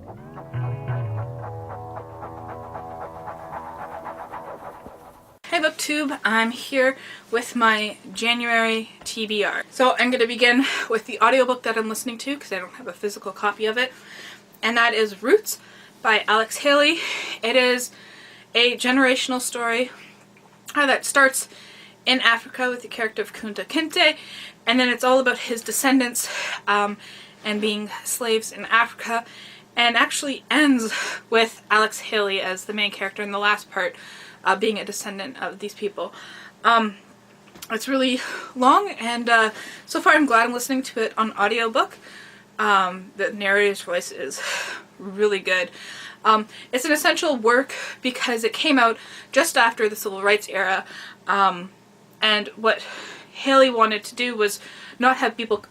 Hey BookTube, I'm here with my January TBR. So I'm going to begin with the audiobook that I'm listening to because I don't have a physical copy of it, and that is Roots by Alex Haley. It is a generational story that starts in Africa with the character of Kunta Kinte, and then it's all about his descendants and being slaves in Africa, and actually ends with Alex Haley as the main character in the last part, being a descendant of these people. It's really long, and so far I'm glad I'm listening to it on audiobook. The narrator's voice is really good. It's an essential work because it came out just after the Civil Rights era, and what Haley wanted to do was not have people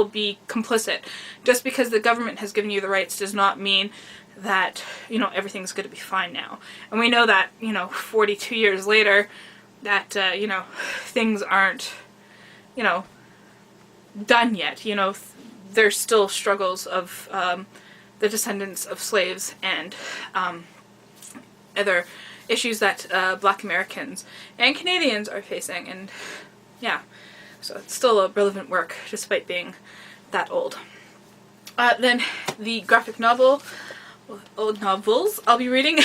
be complicit. Just because the government has given you the rights does not mean that, you know, everything's going to be fine now. And we know that, you know, 42 years later, that, you know, things aren't, you know, done yet. You know, there's still struggles of the descendants of slaves and other issues that Black Americans and Canadians are facing. And, yeah, so it's still a relevant work despite being that old. Then the graphic novels I'll be reading.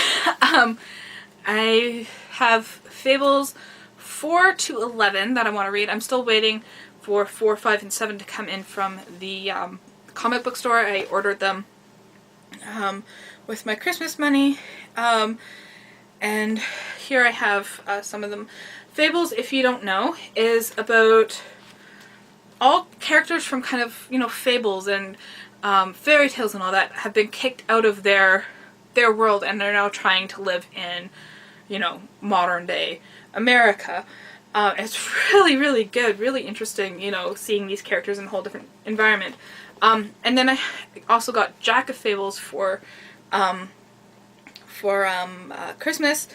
I have Fables 4 to 11 that I want to read. I'm still waiting for 4, 5, and 7 to come in from the comic book store. I ordered them with my Christmas money, and here I have some of them. Fables, if you don't know, is about all characters from kind of, you know, fables and fairy tales and all that have been kicked out of their world, and they're now trying to live in, you know, modern day America. It's really, really good, really interesting, you know, seeing these characters in a whole different environment. And then I also got Jack of Fables for Christmas,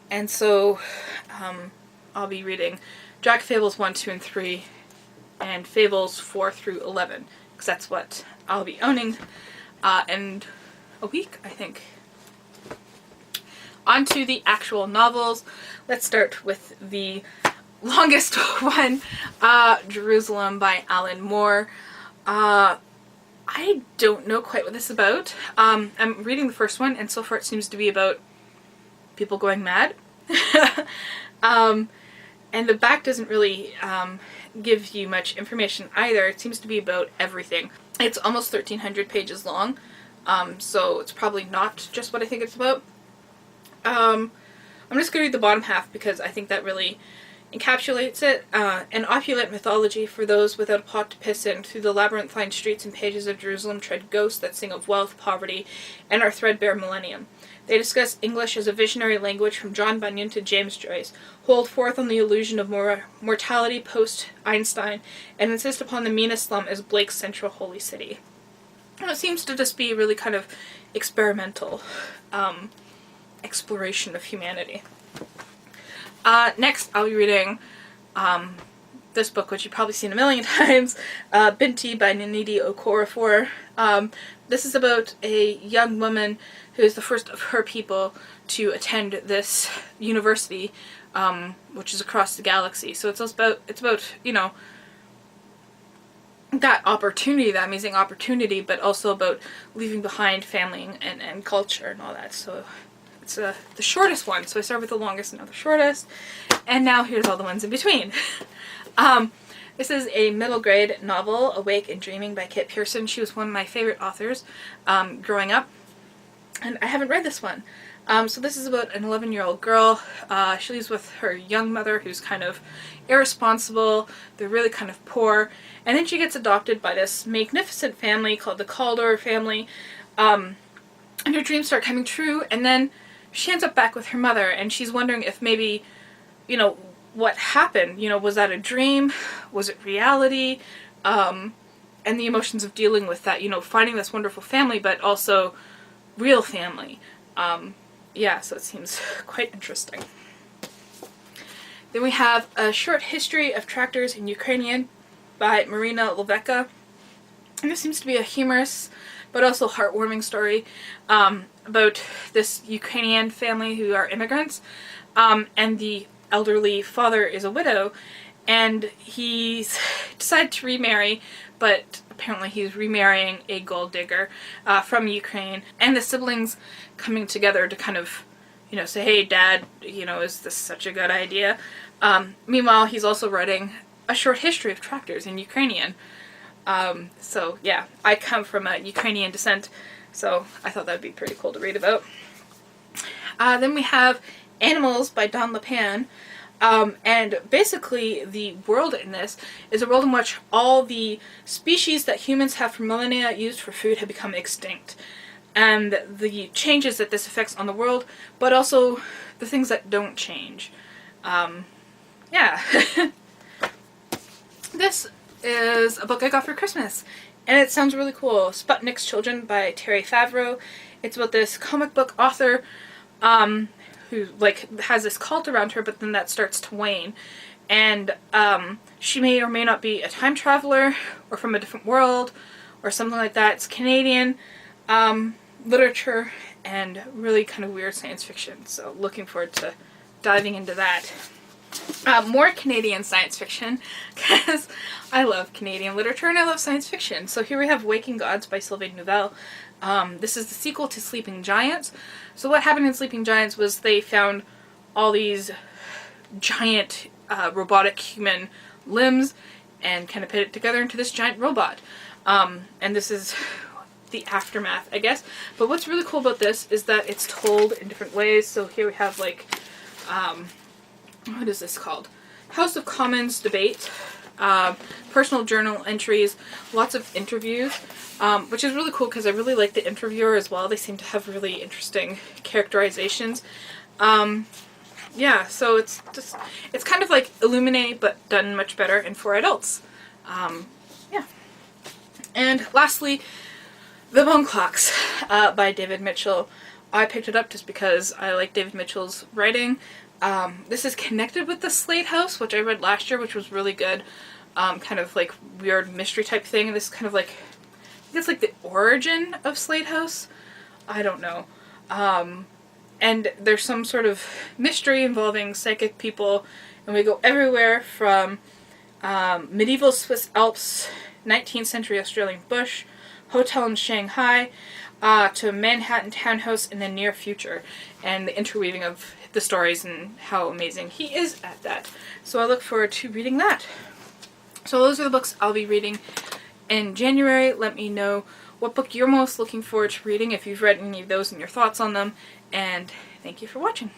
and so I'll be reading Jack of Fables 1, 2, and 3, and Fables 4 through 11, because that's what I'll be owning in a week, I think. On to the actual novels. Let's start with the longest one, Jerusalem by Alan Moore. I don't know quite what this is about. I'm reading the first one, and so far it seems to be about people going mad. And the back doesn't really give you much information either. It seems to be about everything. It's almost 1,300 pages long, so it's probably not just what I think it's about. I'm just going to read the bottom half because I think that really encapsulates it. An opulent mythology for those without a pot to piss in. Through the labyrinthine streets and pages of Jerusalem tread ghosts that sing of wealth, poverty, and our threadbare millennium. They discuss English as a visionary language from John Bunyan to James Joyce, hold forth on the illusion of mortality post-Einstein, and insist upon the meanest slum as Blake's central holy city. And it seems to just be really kind of experimental exploration of humanity. Next, I'll be reading this book, which you've probably seen a million times, Binti by Nnedi Okorafor. This is about a young woman who is the first of her people to attend this university, which is across the galaxy. So it's about, you know, that opportunity, that amazing opportunity, but also about leaving behind family and culture and all that. So it's the shortest one. So I started with the longest and now the shortest, and now here's all the ones in between. This is a middle grade novel, Awake and Dreaming by Kit Pearson. She was one of my favorite authors growing up, and I haven't read this one. So this is about an 11-year-old girl. She lives with her young mother, who's kind of irresponsible. They're really kind of poor, and then she gets adopted by this magnificent family called the Caldor family, and her dreams start coming true, and then she ends up back with her mother, and she's wondering if maybe, you know, what happened. You know, was that a dream? Was it reality? And the emotions of dealing with that, you know, finding this wonderful family, but also real family. Yeah, so it seems quite interesting. Then we have A Short History of Tractors in Ukrainian by Marina Levecka. And this seems to be a humorous but also heartwarming story about this Ukrainian family who are immigrants, and the elderly father is a widow, and he's decided to remarry, but apparently he's remarrying a gold digger from Ukraine, and the siblings coming together to kind of, you know, say, hey Dad, you know, is this such a good idea? Meanwhile, he's also writing a short history of tractors in Ukrainian. So yeah, I come from a Ukrainian descent, so I thought that'd be pretty cool to read about. Then we have Animals by Don LePan. And basically the world in this is a world in which all the species that humans have for millennia used for food have become extinct. And the changes that this affects on the world, but also the things that don't change. Yeah. This is a book I got for Christmas, and it sounds really cool. Sputnik's Children by Terry Favreau. It's about this comic book author who like has this cult around her, but then that starts to wane. And she may or may not be a time traveler or from a different world or something like that. It's Canadian literature and really kind of weird science fiction. So looking forward to diving into that. More Canadian science fiction, because I love Canadian literature and I love science fiction. So here we have Waking Gods by Sylvain Neuvel. This is the sequel to Sleeping Giants. So what happened in Sleeping Giants was they found all these giant robotic human limbs and kind of put it together into this giant robot. And this is the aftermath, I guess. But what's really cool about this is that it's told in different ways. So here we have like what is this called? House of Commons debate, personal journal entries, lots of interviews, which is really cool because I really like the interviewer as well. They seem to have really interesting characterizations. Yeah, so it's kind of like Illuminate, but done much better and for adults. Yeah. And lastly, The Bone Clocks by David Mitchell. I picked it up just because I like David Mitchell's writing. This is connected with The Slate House, which I read last year, which was really good. Kind of like weird mystery type thing. And this is kind of like, I think it's like the origin of Slate House. I don't know. And there's some sort of mystery involving psychic people, and we go everywhere from medieval Swiss Alps, 19th century Australian bush, hotel in Shanghai, to a Manhattan townhouse in the near future, and the interweaving of the stories and how amazing he is at that. So I look forward to reading that. So those are the books I'll be reading in January. Let me know what book you're most looking forward to reading, if you've read any of those and your thoughts on them, and thank you for watching.